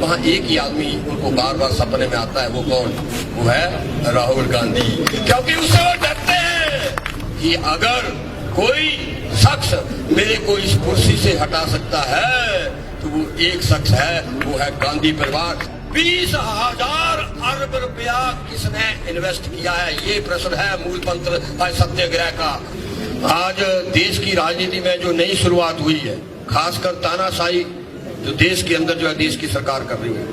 वहाँ एक ही आदमी उनको बार बार सपने में आता है, वो कौन? वो है राहुल गांधी। क्योंकि उससे वो डरते हैं कि अगर कोई शख्स मेरे को इस कुर्सी से हटा सकता है तो वो एक शख्स है, वो है गांधी परिवार। 20,000 अरब रुपया किसने इन्वेस्ट किया है, ये प्रश्न है मूल मंत्र सत्याग्रह का। आज देश की राजनीति में जो नई शुरुआत हुई है, खासकर तानाशाही जो देश के अंदर जो है देश की सरकार कर रही है,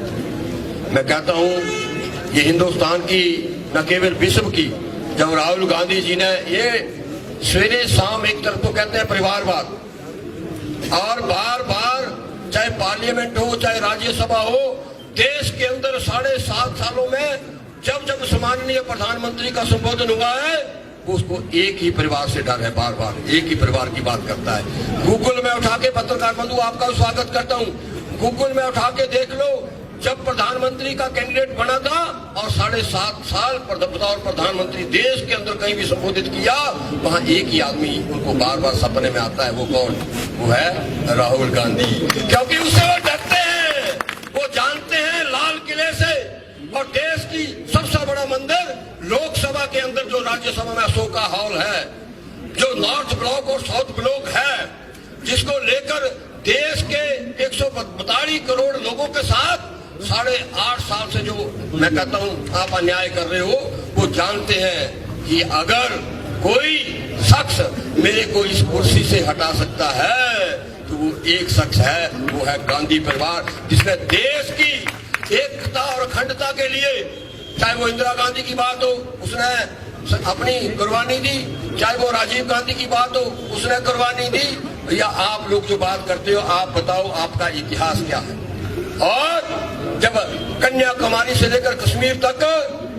मैं कहता हूँ ये हिंदुस्तान की न केवल विश्व की। जब राहुल गांधी जी ने ये सवेरे शाम एक तरफ तो कहते हैं परिवारवाद, और बार बार चाहे पार्लियामेंट हो चाहे राज्यसभा हो, देश के अंदर 7.5 सालों में जब जब सम्माननीय प्रधानमंत्री का संबोधन हुआ है, उसको एक ही परिवार से डर है, बार बार एक ही परिवार की बात करता है। गूगल में उठा के, पत्रकार बंधु आपका स्वागत करता हूँ, गूगल में उठा के देख लो, जब प्रधानमंत्री का कैंडिडेट बना था और 7.5 साल बतौर प्रधानमंत्री देश के अंदर कहीं भी संबोधित किया, वहाँ एक ही आदमी उनको बार बार सपने में आता है, वो कौन? वो है राहुल गांधी। क्योंकि उससे वो डरते हैं, वो जानते हैं लाल किले से और देश की सबसे बड़ा मंदिर लोकसभा के अंदर जो राज्यसभा में अशोका हॉल है, जो नॉर्थ ब्लॉक और साउथ ब्लॉक है, जिसको लेकर देश के 142 करोड़ लोगों के साथ 8.5 साल से जो मैं कहता हूं आप अन्याय कर रहे हो, वो जानते हैं कि अगर कोई शख्स मेरे को इस कुर्सी से हटा सकता है तो वो एक शख्स है, वो है गांधी परिवार, जिसने देश की एकता और अखंडता के लिए, चाहे वो इंदिरा गांधी की बात हो उसने अपनी कुर्बानी दी, चाहे वो राजीव गांधी की बात हो उसने कुर्बानी दी, या आप लोग जो बात करते हो आप बताओ आपका इतिहास क्या है। और जब कन्याकुमारी से लेकर कश्मीर तक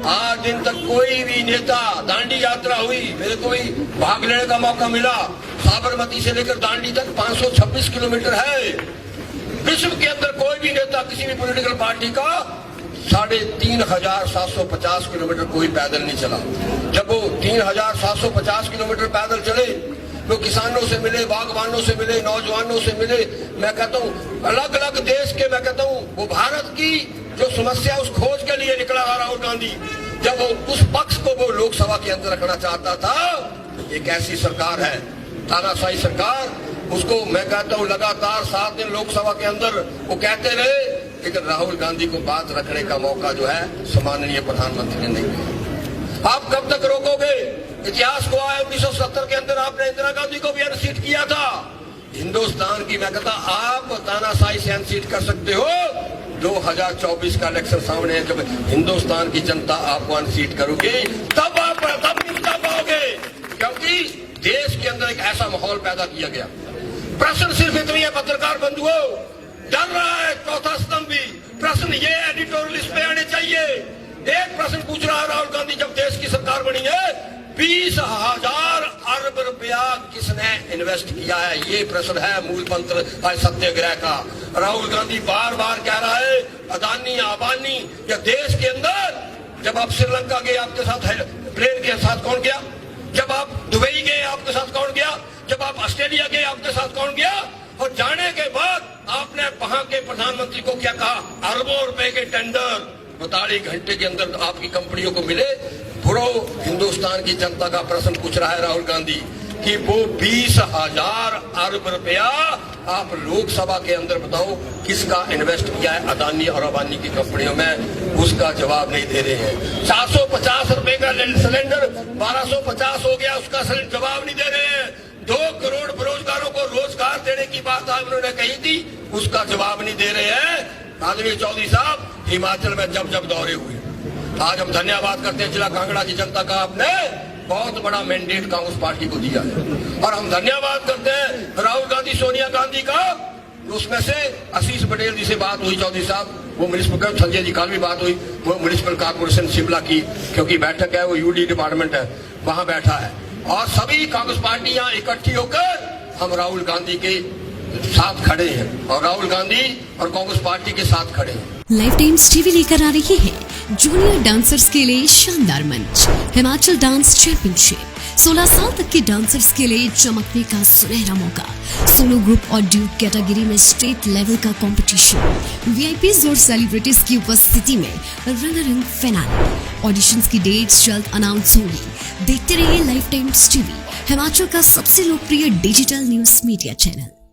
आज दिन तक कोई भी नेता, दांडी यात्रा हुई, मेरे को भी भाग लेने का मौका मिला, साबरमती से लेकर दांडी तक 526 किलोमीटर है। विश्व के अंदर कोई भी नेता किसी भी पॉलिटिकल पार्टी का 3,750 किलोमीटर कोई पैदल नहीं चला। जब वो 3,750 किलोमीटर पैदल चले तो किसानों से मिले, बागवानों से मिले, नौजवानों से मिले, मैं कहता हूँ अलग अलग देश के, मैं कहता हूँ वो भारत की जो समस्या उस खोज के लिए निकला राहुल गांधी। जब वो उस पक्ष को वो लोकसभा के अंदर रखना चाहता था, एक ऐसी सरकार है तानाशाही सरकार, उसको मैं कहता हूँ लगातार 7 दिन लोकसभा के अंदर वो कहते रहे, लेकिन राहुल गांधी को बात रखने का मौका जो है सम्माननीय प्रधानमंत्री ने नहीं दिया। आप कब तक रोकोगे? इतिहास को आए 1970 के अंदर आपने इंदिरा गांधी को भी अनसीट किया था। हिंदुस्तान की मैं कहता आप तानाशाही से अनसीट कर सकते हो, 2024 का इलेक्शन सामने है, जब हिंदुस्तान की जनता आपको अनसीट करोगे तब आप निपटा पाओगे। क्योंकि देश के अंदर एक ऐसा माहौल पैदा किया गया। प्रश्न सिर्फ इतनी है पत्रकार बंधुओं, डर रहा है चौथा स्तंभ भी, प्रश्न ये एडिटोरियल पे आने चाहिए। एक प्रश्न पूछ रहा है राहुल गांधी, जब देश की सरकार बनी है 20,000 अरब रुपया किसने इन्वेस्ट किया है, ये प्रश्न है मूल मंत्र सत्याग्रह का। राहुल गांधी बार बार कह रहा है अदानी अंबानी, या देश के अंदर जब आप श्रीलंका गए आपके साथ प्लेन के साथ कौन गया, जब आप दुबई गए आपके साथ कौन गया, जब आप ऑस्ट्रेलिया गए आपके साथ कौन गया, और जाने के बाद आपने वहां के प्रधानमंत्री को क्या कहा, अरबों रुपए के टेंडर 42 घंटे के अंदर आपकी कंपनियों को मिले। पूरा हिंदुस्तान की जनता का प्रश्न पूछ रहा है राहुल गांधी कि वो 20,000 अरब रुपया आप लोकसभा के अंदर बताओ किसका इन्वेस्ट किया है अदानी और अंबानी की कंपनियों में, उसका जवाब नहीं दे रहे हैं। 450 रुपए का सिलेंडर 1250 हो गया, उसका जवाब नहीं दे रहे हैं। 2 करोड़ बेरोजगारों को रोजगार देने की बात आज उन्होंने कही थी, उसका जवाब नहीं दे रहे हैं। आदमी चौधरी साहब हिमाचल में जब जब दौरे हुए, आज हम धन्यवाद करते हैं जिला कांगड़ा की जनता का, आपने बहुत बड़ा मैंडेट कांग्रेस पार्टी को दिया है। और हम धन्यवाद करते हैं राहुल गांधी सोनिया गांधी का, उसमें से आशीष पटेल जी से बात हुई चौधरी साहब, वो म्युनिसिपल, संजय जी कल भी बात हुई, वो म्युनिसिपल कॉर्पोरेशन शिमला की, क्योंकि बैठक है वो यूडी डिपार्टमेंट है, वहां बैठा है, और सभी कांग्रेस पार्टियां इकट्ठी होकर हम राहुल गांधी के साथ खड़े हैं और राहुल गांधी और कांग्रेस पार्टी के साथ खड़े हैं। लाइफ टाइम्स टीवी लेकर आ रही है जूनियर डांसर्स के लिए शानदार मंच, हिमाचल डांस चैंपियनशिप, 16 साल तक के डांसर्स के लिए चमकने का सुनहरा मौका। सोलो ग्रुप और ड्यूट कैटेगरी में स्टेट लेवल का कंपटीशन, वीआईपीज और सेलिब्रिटीज की उपस्थिति में रंगारंग फिनाले। ऑडिशंस की डेट्स जल्द अनाउंस होंगी। देखते रहिए लाइफ टाइम्स टीवी, हिमाचल का सबसे लोकप्रिय डिजिटल न्यूज मीडिया चैनल।